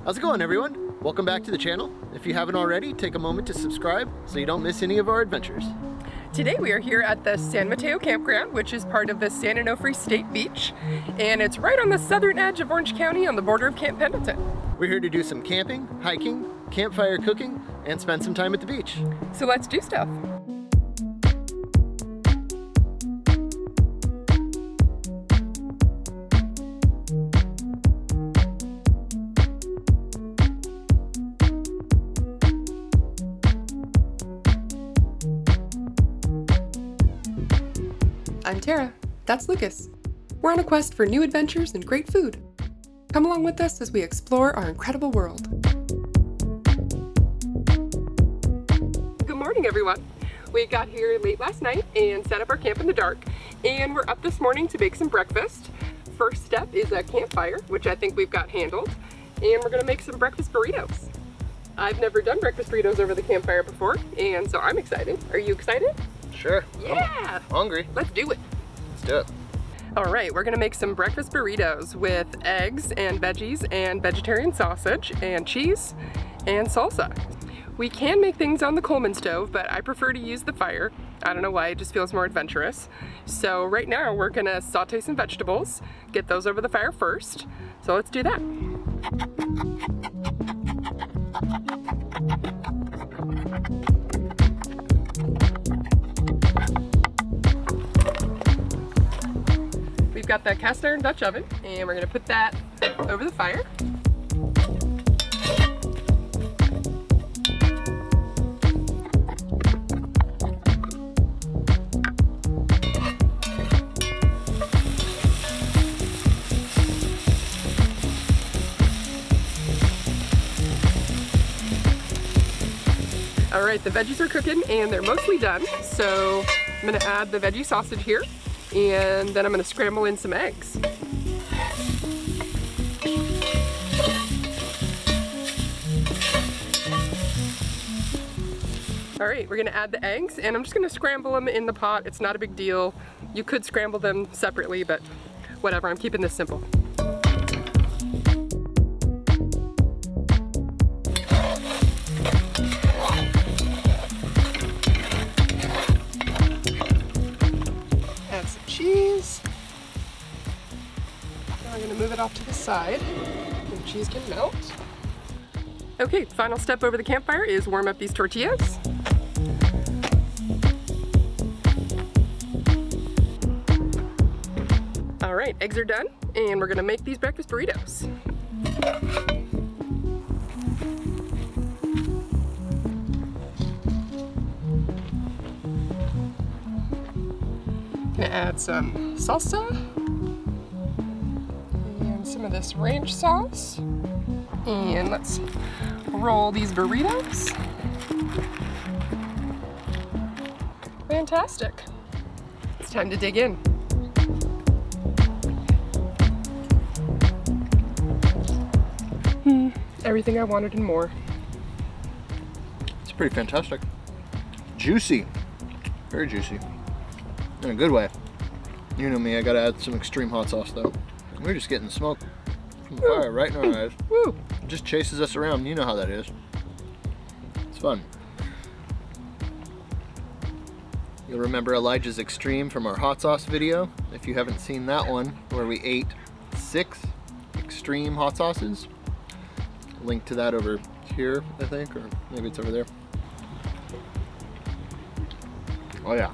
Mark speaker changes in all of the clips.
Speaker 1: How's it going, everyone? Welcome back to the channel. If you haven't already, take a moment to subscribe so you don't miss any of our adventures.
Speaker 2: Today we are here at the San Mateo Campground, which is part of the San Onofre State Beach, and it's right on the southern edge of Orange County on the border of Camp Pendleton.
Speaker 1: We're here to do some camping, hiking, campfire cooking, and spend some time at the beach.
Speaker 2: So let's do stuff. I'm Tara. That's Lucas. We're on a quest for new adventures and great food. Come along with us as we explore our incredible world. Good morning, everyone. We got here late last night and set up our camp in the dark, and we're up this morning to make some breakfast. First step is a campfire, which I think we've got handled, and we're gonna make some breakfast burritos. I've never done breakfast burritos over the campfire before, and so I'm excited. Are you excited?
Speaker 1: Sure.
Speaker 2: Yeah!
Speaker 1: I'm hungry.
Speaker 2: Let's do it.
Speaker 1: Let's do it.
Speaker 2: All right, we're gonna make some breakfast burritos with eggs and veggies and vegetarian sausage and cheese and salsa. We can make things on the Coleman stove, but I prefer to use the fire. I don't know why, it just feels more adventurous. So right now we're gonna saute some vegetables, get those over the fire first. So let's do that. We've got the cast iron Dutch oven, and we're gonna put that over the fire. All right, the veggies are cooking and they're mostly done. So I'm gonna add the veggie sausage here, and then I'm gonna scramble in some eggs. All right, we're gonna add the eggs, and I'm just gonna scramble them in the pot. It's not a big deal. You could scramble them separately, but whatever, I'm keeping this simple. Cheese. Now I'm gonna move it off to the side so the cheese can melt. Okay, final step over the campfire is warm up these tortillas. All right, eggs are done, and we're gonna make these breakfast burritos. Gonna add some salsa and some of this ranch sauce, and let's roll these burritos. Fantastic. It's time to dig in. Everything I wanted and more.
Speaker 1: It's pretty fantastic. Juicy. Very juicy. In a good way. You know me, I gotta add some extreme hot sauce though. We're just getting smoke from the fire right in our eyes.
Speaker 2: Woo!
Speaker 1: It just chases us around, you know how that is. It's fun. You'll remember Elijah's Extreme from our hot sauce video. If you haven't seen that one, where we ate 6 extreme hot sauces. Link to that over here, I think, or maybe it's over there. Oh yeah.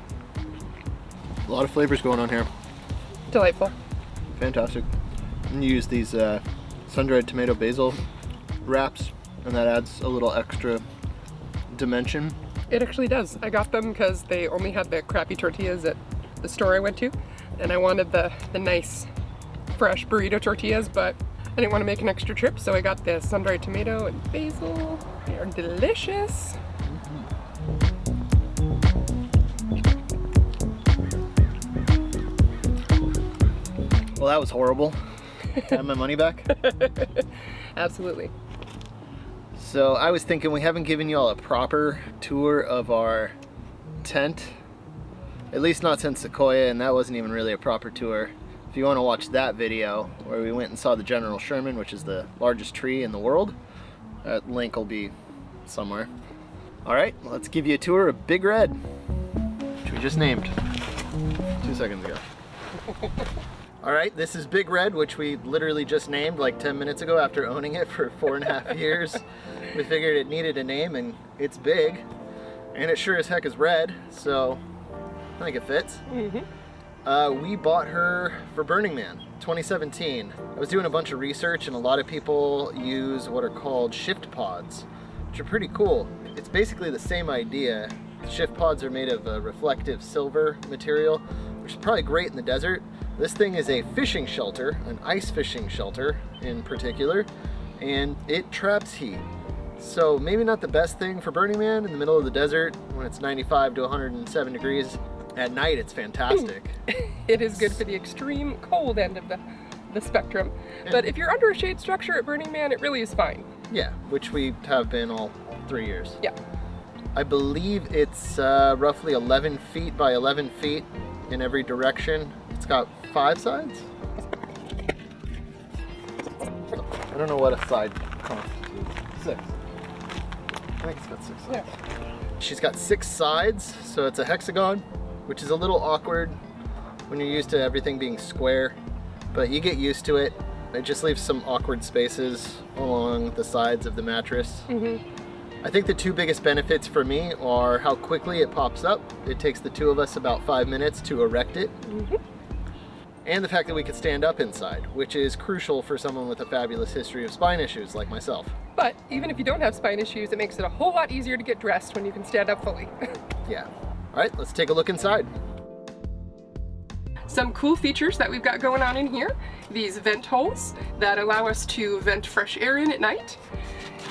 Speaker 1: A lot of flavors going on here.
Speaker 2: Delightful.
Speaker 1: Fantastic. And you use these sun-dried tomato basil wraps, and that adds a little extra dimension.
Speaker 2: It actually does. I got them because they only had the crappy tortillas at the store I went to, and I wanted the nice, fresh burrito tortillas, but I didn't want to make an extra trip, so I got the sun-dried tomato and basil. They are delicious.
Speaker 1: Well, that was horrible. Have my money back?
Speaker 2: Absolutely.
Speaker 1: So I was thinking, we haven't given you all a proper tour of our tent, at least not since Sequoia, and that wasn't even really a proper tour. If you want to watch that video where we went and saw the General Sherman, which is the largest tree in the world, that link will be somewhere. Alright, let's give you a tour of Big Red, which we just named 2 seconds ago. Alright, this is Big Red, which we literally just named like 10 minutes ago after owning it for 4.5 years. We figured it needed a name, and it's big, and it sure as heck is red, so I think it fits. We bought her for Burning Man 2017. I was doing a bunch of research, and a lot of people use what are called shift pods, which are pretty cool. It's basically the same idea. The shift pods are made of a reflective silver material, which is probably great in the desert. This thing is a fishing shelter, an ice fishing shelter in particular, and it traps heat. So maybe not the best thing for Burning Man in the middle of the desert when it's 95 to 107 degrees. At night it's fantastic.
Speaker 2: It is good for the extreme cold end of the spectrum. Yeah. But if you're under a shade structure at Burning Man, it really is fine.
Speaker 1: Yeah, which we have been all 3 years.
Speaker 2: Yeah.
Speaker 1: I believe it's roughly 11 feet by 11 feet in every direction. It's got 5 sides? I don't know what a side constitutes. 6. I think it's got 6 sides. Yeah. She's got 6 sides, so it's a hexagon, which is a little awkward when you're used to everything being square, but you get used to it. It just leaves some awkward spaces along the sides of the mattress. I think the 2 biggest benefits for me are how quickly it pops up. It takes the 2 of us about 5 minutes to erect it. And the fact that we could stand up inside, which is crucial for someone with a fabulous history of spine issues like myself.
Speaker 2: But even if you don't have spine issues, it makes it a whole lot easier to get dressed when you can stand up fully.
Speaker 1: Yeah. All right, let's take a look inside.
Speaker 2: Some cool features that we've got going on in here. These vent holes that allow us to vent fresh air in at night.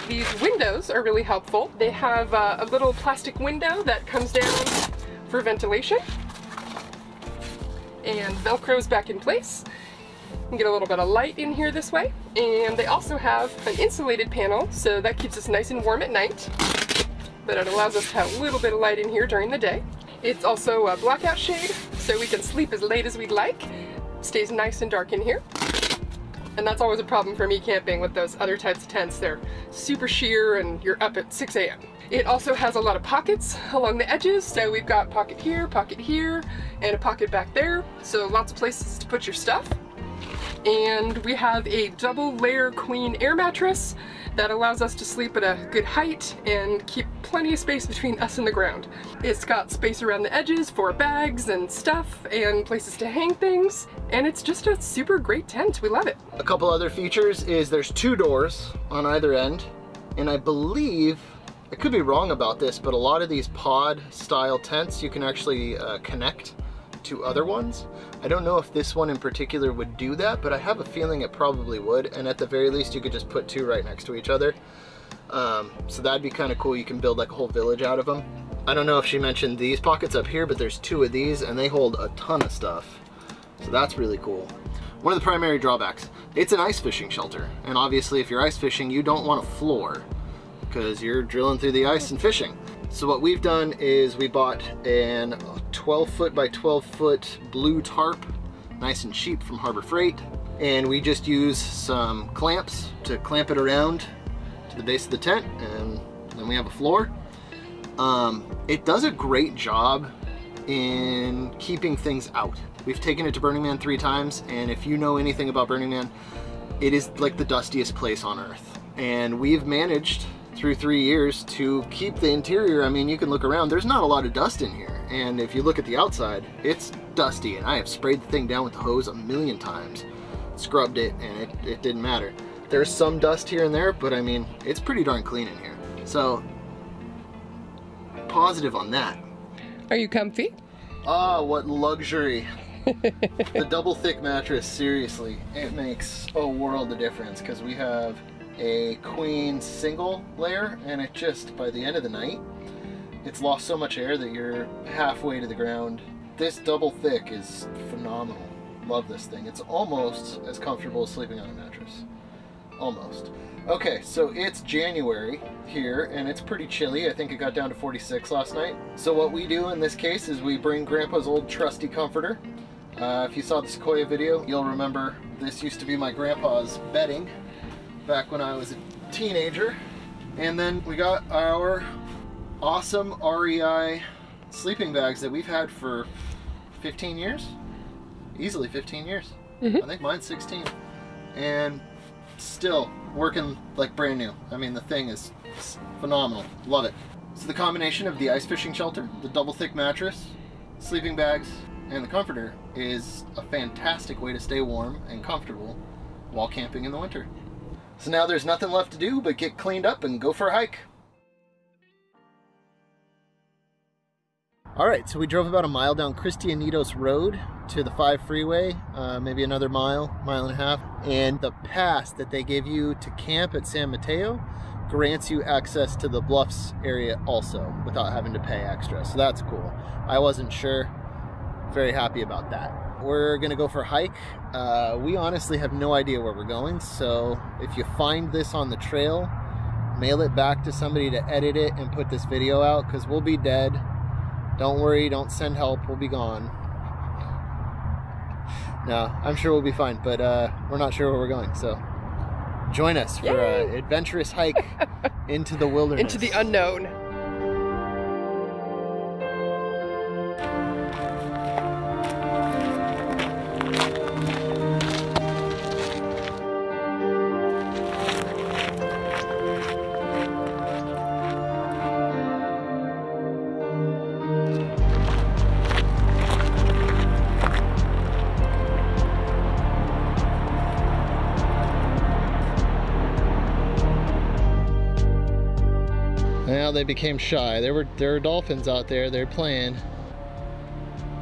Speaker 2: These windows are really helpful. They have a little plastic window that comes down for ventilation and velcros back in place. You can get a little bit of light in here this way. And they also have an insulated panel, so that keeps us nice and warm at night, but it allows us to have a little bit of light in here during the day. It's also a blackout shade, so we can sleep as late as we'd like. Stays nice and dark in here. And that's always a problem for me camping with those other types of tents. They're super sheer and you're up at 6 a.m. It also has a lot of pockets along the edges, so we've got pocket here, and a pocket back there, so lots of places to put your stuff. And we have a double layer queen air mattress that allows us to sleep at a good height and keep plenty of space between us and the ground. It's got space around the edges for bags and stuff and places to hang things, and it's just a super great tent. We love it.
Speaker 1: A couple other features is there's 2 doors on either end, and I believe, I could be wrong about this, but a lot of these pod style tents you can actually connect to other ones. I don't know if this one in particular would do that, but I have a feeling it probably would, and at the very least you could just put 2 right next to each other. So that'd be kind of cool. You can build like a whole village out of them. I don't know if she mentioned these pockets up here, but there's 2 of these and they hold a ton of stuff. So that's really cool. One of the primary drawbacks, it's an ice fishing shelter, and obviously if you're ice fishing you don't want a floor because you're drilling through the ice and fishing. So what we've done is we bought an 12 foot by 12 foot blue tarp, nice and cheap from Harbor Freight, and we just use some clamps to clamp it around to the base of the tent, and then we have a floor. It does a great job in keeping things out. We've taken it to Burning Man 3 times, and if you know anything about Burning Man, it is like the dustiest place on earth. And we've managed through 3 years to keep the interior. I mean, you can look around, there's not a lot of dust in here. And if you look at the outside, it's dusty, and I have sprayed the thing down with the hose a million times. Scrubbed it, and it didn't matter. There's some dust here and there, but I mean, it's pretty darn clean in here. So, positive on that.
Speaker 2: Are you comfy?
Speaker 1: Ah, what luxury. The double thick mattress, seriously, it makes a world of difference, because we have a queen single layer, and it just, by the end of the night, it's lost so much air that you're halfway to the ground. This double thick is phenomenal. Love this thing. It's almost as comfortable as sleeping on a mattress. Almost. Okay, so it's January here, and it's pretty chilly. I think it got down to 46 last night. So what we do in this case is we bring Grandpa's old trusty comforter. If you saw the Sequoia video, you'll remember this used to be my grandpa's bedding back when I was a teenager. And then we got our awesome REI sleeping bags that we've had for 15 years. Easily 15 years. I think mine's 16. And still working like brand new. I mean, the thing is phenomenal. Love it. So the combination of the ice fishing shelter, the double thick mattress, sleeping bags, and the comforter is a fantastic way to stay warm and comfortable while camping in the winter. So now there's nothing left to do but get cleaned up and go for a hike. Alright, so we drove about a mile down Cristianitos Road to the 5 freeway, maybe another mile and a half. And the pass that they give you to camp at San Mateo grants you access to the bluffs area also without having to pay extra. So that's cool. I wasn't sure. Very happy about that. We're gonna go for a hike. We honestly have no idea where we're going, so if you find this on the trail, mail it back to somebody to edit it and put this video out, because we'll be dead. Don't worry, don't send help, we'll be gone. No, I'm sure we'll be fine, but we're not sure where we're going, so join us for an adventurous hike into the wilderness.
Speaker 2: Into the unknown.
Speaker 1: Now they became shy. There were dolphins out there. They're playing.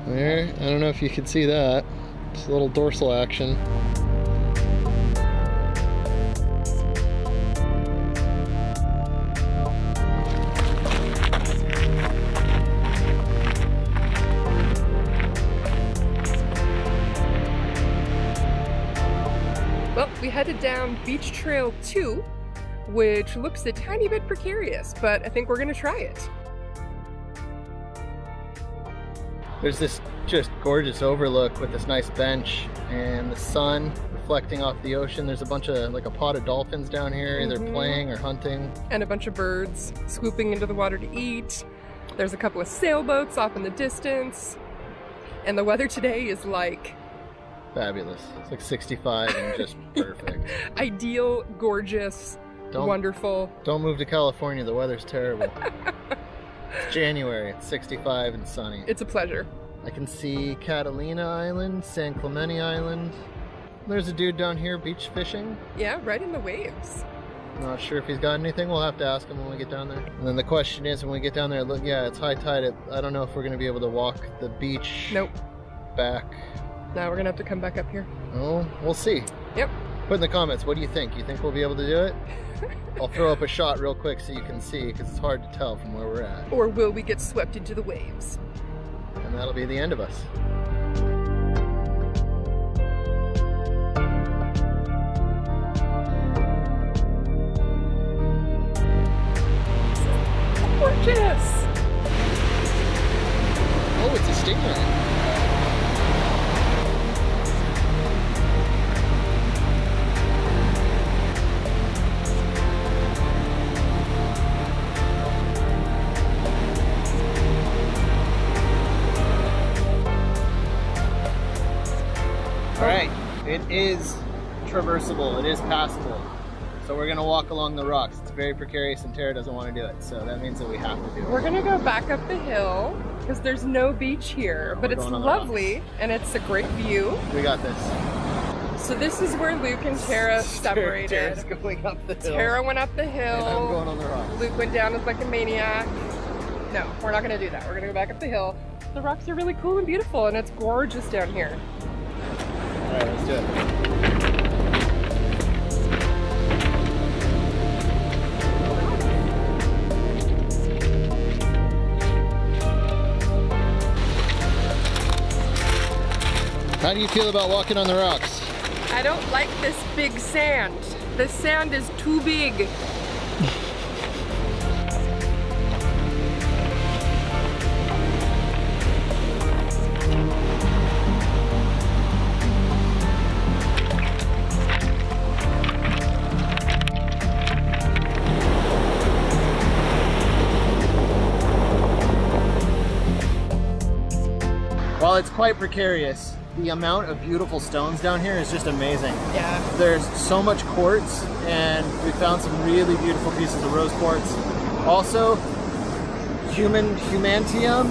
Speaker 1: There, I don't know if you can see that. It's a little dorsal action.
Speaker 2: Well, we headed down Beach Trail 2, which looks a tiny bit precarious, but I think we're gonna try it.
Speaker 1: There's this just gorgeous overlook with this nice bench and the sun reflecting off the ocean. There's a bunch of, like a pod of dolphins down here, either playing or hunting.
Speaker 2: And a bunch of birds swooping into the water to eat. There's a couple of sailboats off in the distance. And the weather today is like...
Speaker 1: fabulous. It's like 65 and just perfect.
Speaker 2: Ideal, gorgeous, wonderful.
Speaker 1: Don't move to California, the weather's terrible. It's January, it's 65 and sunny.
Speaker 2: It's a pleasure.
Speaker 1: I can see Catalina Island, San Clemente Island. There's a dude down here beach fishing.
Speaker 2: Yeah, right in the waves.
Speaker 1: Not sure if he's got anything. We'll have to ask him when we get down there. And then the question is, when we get down there, look, yeah, it's high tide. I don't know if we're going to be able to walk the beach back.
Speaker 2: No, we're going to have to come back up here.
Speaker 1: Oh, we'll see.
Speaker 2: Yep.
Speaker 1: Put in the comments, what do you think? You think we'll be able to do it? I'll throw up a shot real quick so you can see, because it's hard to tell from where we're at.
Speaker 2: Or will we get swept into the waves?
Speaker 1: And that'll be the end of us.
Speaker 2: Gorgeous!
Speaker 1: Oh, it's a stingray. Alright, it is traversable, it is passable. So we're going to walk along the rocks. It's very precarious and Tara doesn't want to do it, so that means that we have to do it.
Speaker 2: We're going to go back up the hill because there's no beach here, but it's lovely and it's a great view.
Speaker 1: We got this.
Speaker 2: So this is where Luke and Tara separated.
Speaker 1: Tara's going up the hill.
Speaker 2: Tara went up the hill.
Speaker 1: And I'm going on the rocks.
Speaker 2: Luke went down as like a maniac. No, we're not going to do that. We're going to go back up the hill. The rocks are really cool and beautiful and it's gorgeous down here.
Speaker 1: Alright, let's do it. How do you feel about walking on the rocks?
Speaker 2: I don't like this big sand. This sand is too big.
Speaker 1: Well, it's quite precarious. The amount of beautiful stones down here is just amazing.
Speaker 2: Yeah.
Speaker 1: There's so much quartz, and we found some really beautiful pieces of rose quartz. Also, humantium,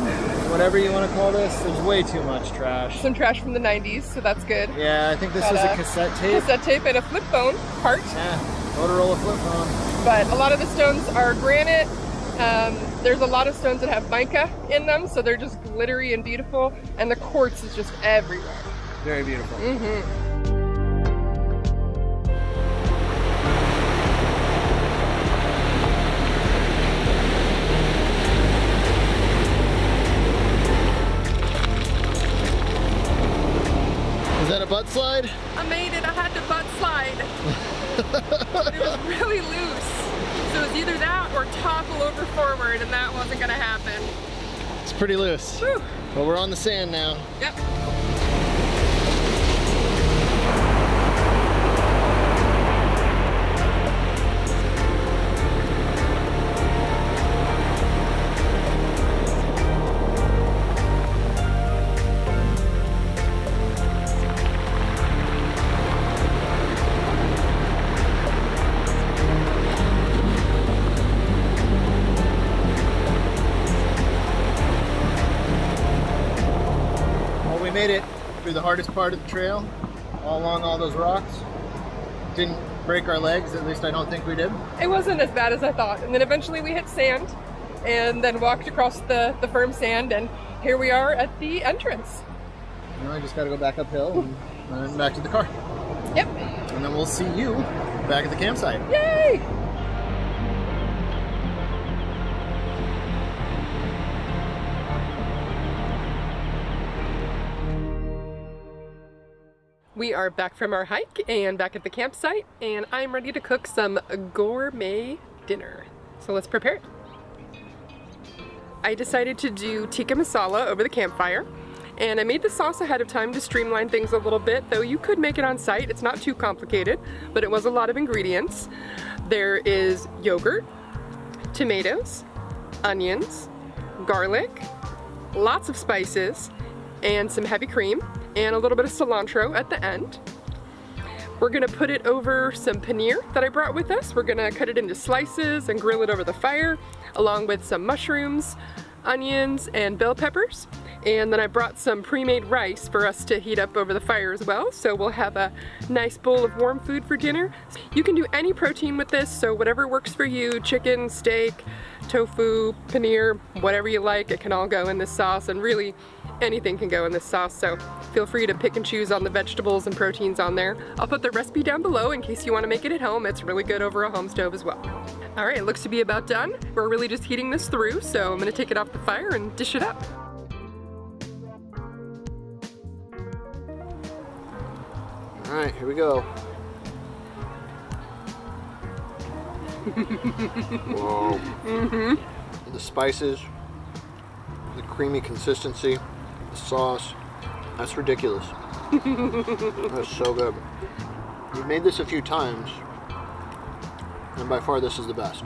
Speaker 1: whatever you want to call this, there's way too much trash.
Speaker 2: Some trash from the 90s, so that's good.
Speaker 1: Yeah, I think this was a cassette tape.
Speaker 2: Cassette tape and a flip phone part.
Speaker 1: Yeah, Motorola flip phone.
Speaker 2: But a lot of the stones are granite. There's a lot of stones that have mica in them, so they're just glittery and beautiful, and the quartz is just everywhere.
Speaker 1: Very beautiful. Is that a butt slide?
Speaker 2: I made it. I had to butt slide. But it was really loose. So it was either that or topple over forward, and that wasn't going to happen.
Speaker 1: It's pretty loose.
Speaker 2: Whew.
Speaker 1: Well, we're on the sand now.
Speaker 2: Yep.
Speaker 1: Made it through the hardest part of the trail, all along all those rocks. Didn't break our legs, at least I don't think we did.
Speaker 2: It wasn't as bad as I thought. And then eventually we hit sand and then walked across the firm sand, and here we are at the entrance.
Speaker 1: Now I just gotta go back uphill and back to the car.
Speaker 2: Yep.
Speaker 1: And then we'll see you back at the campsite.
Speaker 2: Yay! We are back from our hike and back at the campsite, and I'm ready to cook some gourmet dinner. So let's prepare it. I decided to do tikka masala over the campfire, and I made the sauce ahead of time to streamline things a little bit, though you could make it on site. It's not too complicated, but it was a lot of ingredients. There is yogurt, tomatoes, onions, garlic, lots of spices, and some heavy cream, and a little bit of cilantro at the end. We're gonna put it over some paneer that I brought with us. We're gonna cut it into slices and grill it over the fire, along with some mushrooms, onions, and bell peppers. And then I brought some pre-made rice for us to heat up over the fire as well. So we'll have a nice bowl of warm food for dinner. You can do any protein with this, so whatever works for you, chicken, steak, tofu, paneer, whatever you like, it can all go in this sauce, and really anything can go in this sauce, so feel free to pick and choose on the vegetables and proteins on there. I'll put the recipe down below in case you want to make it at home. It's really good over a home stove as well. All right, it looks to be about done. We're really just heating this through, so I'm gonna take it off the fire and dish it up.
Speaker 1: All right, here we go. Whoa. Mm-hmm. The spices, the creamy consistency, the sauce, that's ridiculous. That's so good. We've made this a few times, and by far this is the best.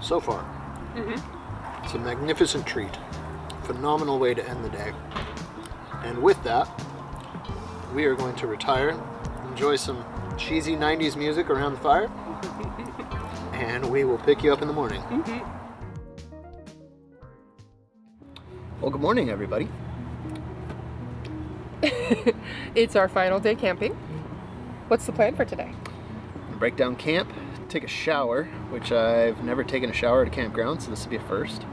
Speaker 1: So far. Mm-hmm. It's a magnificent treat. Phenomenal way to end the day. And with that, we are going to retire, enjoy some cheesy 90s music around the fire, and we will pick you up in the morning. Mm-hmm. Well, good morning, everybody.
Speaker 2: It's our final day camping. What's the plan for today?
Speaker 1: Break down camp, take a shower, which I've never taken a shower at a campground, so this will be a first.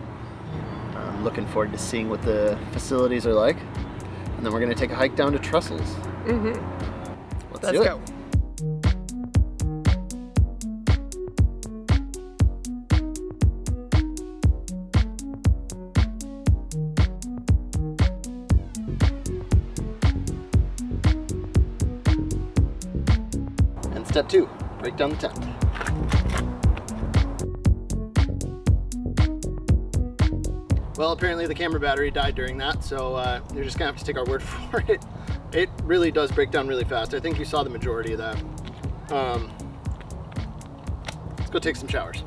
Speaker 1: I'm looking forward to seeing what the facilities are like. And then we're going to take a hike down to Trussell's. Mm-hmm. Let's go. And step 2, break down the tent. Well, apparently the camera battery died during that, so you're just gonna have to take our word for it. It really does break down really fast. I think you saw the majority of that. Let's go take some showers.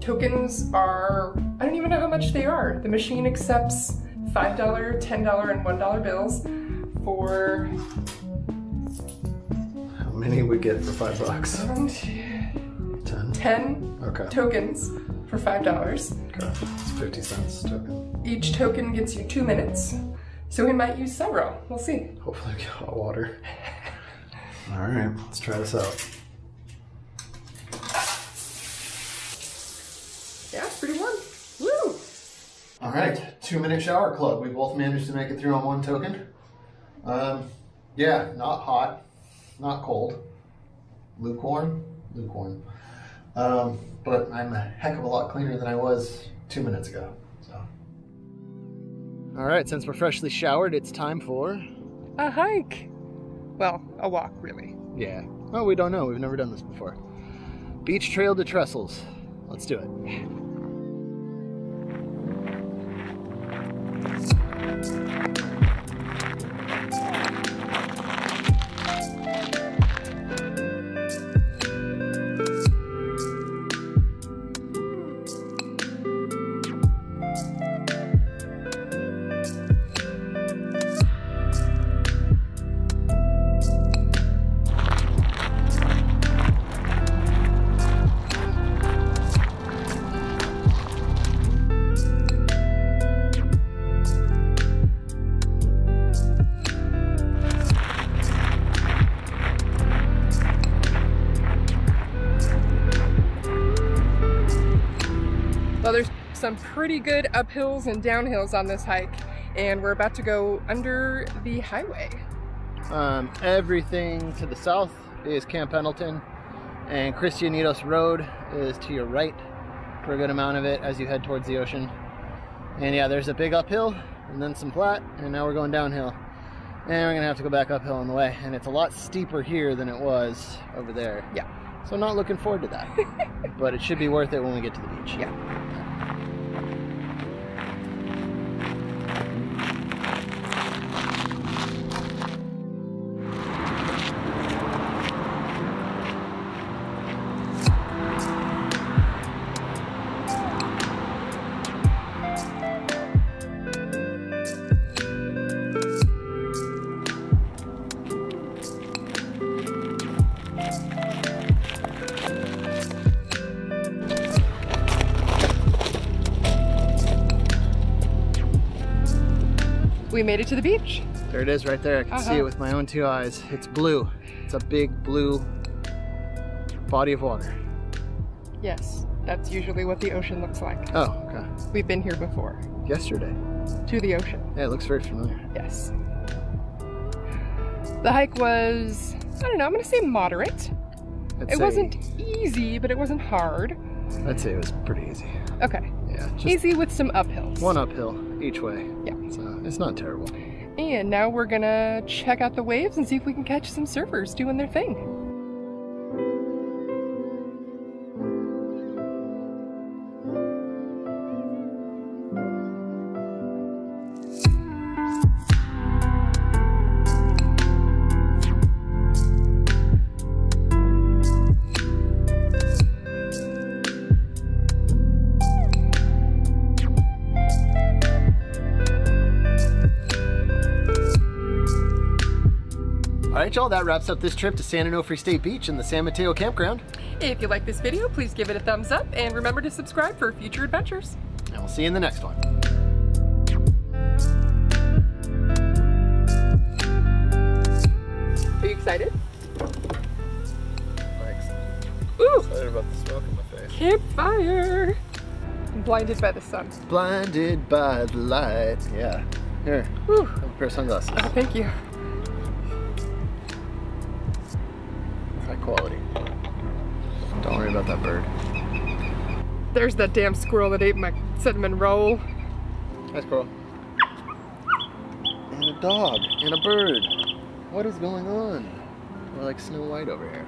Speaker 2: tokens are, I don't even know how much they are. The machine accepts $5, $10, and $1 bills for...
Speaker 1: How many we get for $5?
Speaker 2: 10
Speaker 1: okay.
Speaker 2: tokens for $5.
Speaker 1: Okay, it's 50 cents token.
Speaker 2: Each token gets you 2 minutes, so we might use several. We'll see.
Speaker 1: Hopefully we get hot water. All right, let's try this out.
Speaker 2: Yeah, it's pretty warm. Woo!
Speaker 1: All right, 2-minute shower club. We both managed to make it through on 1 token. Yeah, not hot, not cold. Lukewarm. But I'm a heck of a lot cleaner than I was 2 minutes ago. So. All right, since we're freshly showered, it's time for
Speaker 2: a hike. Well, a walk, really.
Speaker 1: Yeah. Oh, we don't know. We've never done this before. Beach Trail to Trestles. Let's do it.
Speaker 2: Well, there's some pretty good uphills and downhills on this hike, and we're about to go under the highway.
Speaker 1: Everything to the south is Camp Pendleton, and Cristianitos Road is to your right for a good amount of it as you head towards the ocean. And yeah, there's a big uphill and then some flat, and now we're going downhill. And we're gonna have to go back uphill on the way, and it's a lot steeper here than it was over there.
Speaker 2: Yeah.
Speaker 1: So not looking forward to that. But it should be worth it when we get to the beach.
Speaker 2: Yeah. We made it to the beach.
Speaker 1: There it is right there. I can see it with my own 2 eyes. It's blue. It's a big blue body of water.
Speaker 2: Yes, that's usually what the ocean looks like.
Speaker 1: Oh, okay.
Speaker 2: We've been here before.
Speaker 1: Yesterday.
Speaker 2: To the ocean.
Speaker 1: Yeah, it looks very familiar.
Speaker 2: Yes. The hike was, I don't know, I'm gonna say moderate. It wasn't easy, but it wasn't hard.
Speaker 1: I'd say it was pretty easy.
Speaker 2: Okay.
Speaker 1: Yeah. Just
Speaker 2: easy with some uphills.
Speaker 1: 1 uphill each way.
Speaker 2: Yeah.
Speaker 1: So it's not terrible.
Speaker 2: And now we're gonna check out the waves and see if we can catch some surfers doing their thing.
Speaker 1: Alright y'all, that wraps up this trip to San Onofre State Beach and the San Mateo Campground.
Speaker 2: If you like this video, please give it a thumbs up and remember to subscribe for future adventures.
Speaker 1: And we'll see you in the next one.
Speaker 2: Are you excited?
Speaker 1: Thanks.
Speaker 2: Ooh!
Speaker 1: Excited about the smoke in my face.
Speaker 2: Campfire! I'm blinded by the sun.
Speaker 1: Blinded by the light. Yeah. Here.
Speaker 2: Whew.
Speaker 1: Have a pair of sunglasses.
Speaker 2: Oh, thank you.
Speaker 1: High quality. Don't worry about that bird.
Speaker 2: There's that damn squirrel that ate my cinnamon roll.
Speaker 1: Hi, squirrel. And a dog. And a bird. What is going on? We're like Snow White over here.